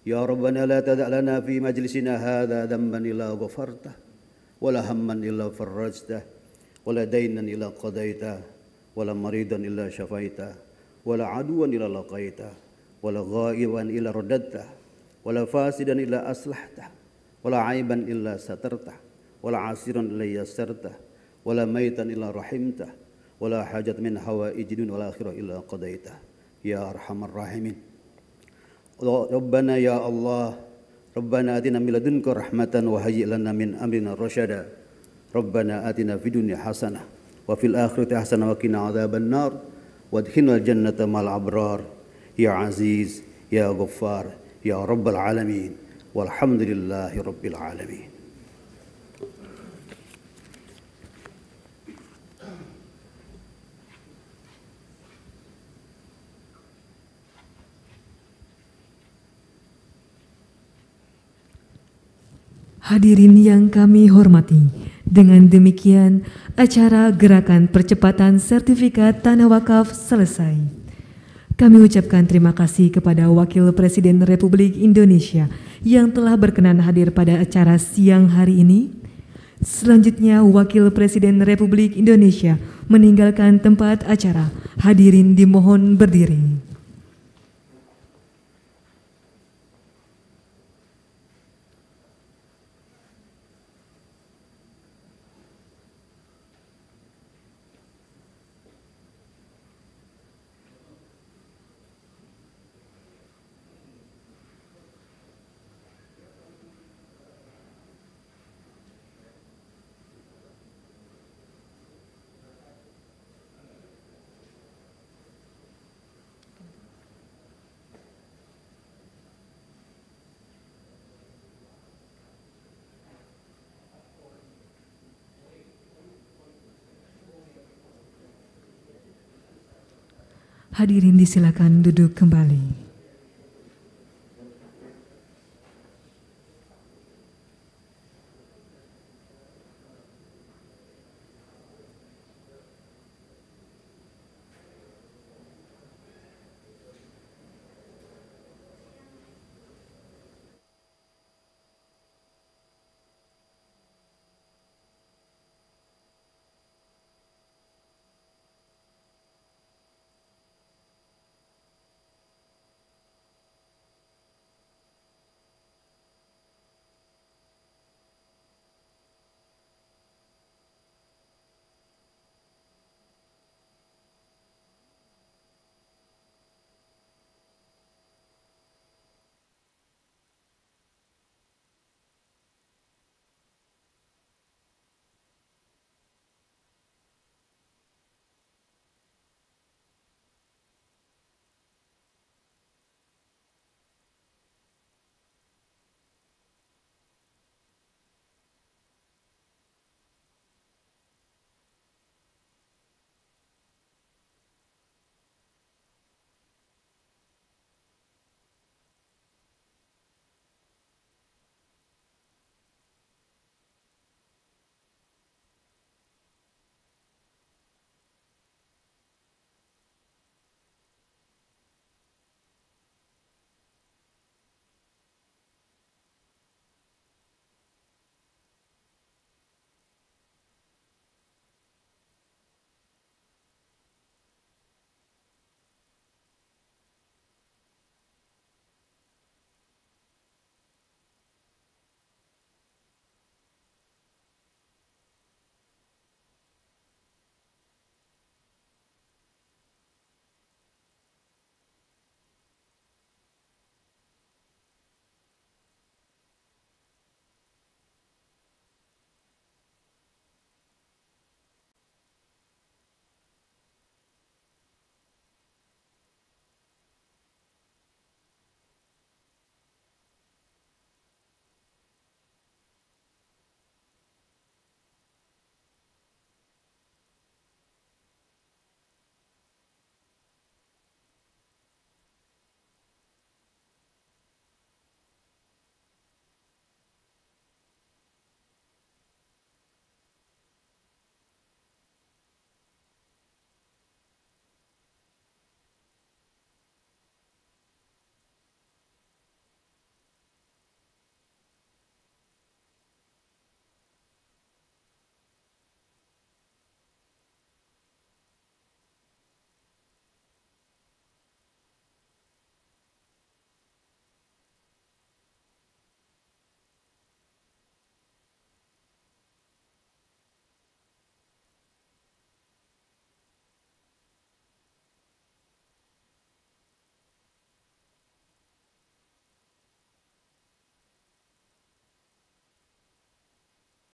يا ربنا لا تدع لنا في مجلسنا هذا ذنبا إلا غفرته ولا هما إلا فرجته ولا دينا إلا قضيته ولا مريضا إلا شفيته ولا عدوا إلا لقيته ولا غائبا إلا رددته ولا فاسدا إلا أصلحته ولا عيبا إلا سترته ولا عسيرا إلا يسرته ولا ميتا إلا رحمته ولا حاجة من حوائج الدنيا والآخرة إلا قضيته يا أرحم الراحمين ربنا يا الله ربنا آتنا من لدنك رحمة وهيئ لنا من أمرنا رشدا ربنا آتنا في الدنيا حسنة وفي الآخرة حسنة وقنا عذاب النار وادخلنا الجنة مع الأبرار يا عزيز يا غفار يا رب العالمين والحمد لله رب العالمين. Hadirin yang kami hormati, dengan demikian acara Gerakan Percepatan Sertifikat Tanah Wakaf selesai. Kami ucapkan terima kasih kepada Wakil Presiden Republik Indonesia yang telah berkenan hadir pada acara siang hari ini. Selanjutnya, Wakil Presiden Republik Indonesia meninggalkan tempat acara. Hadirin dimohon berdiri. Hadirin disilakan duduk kembali.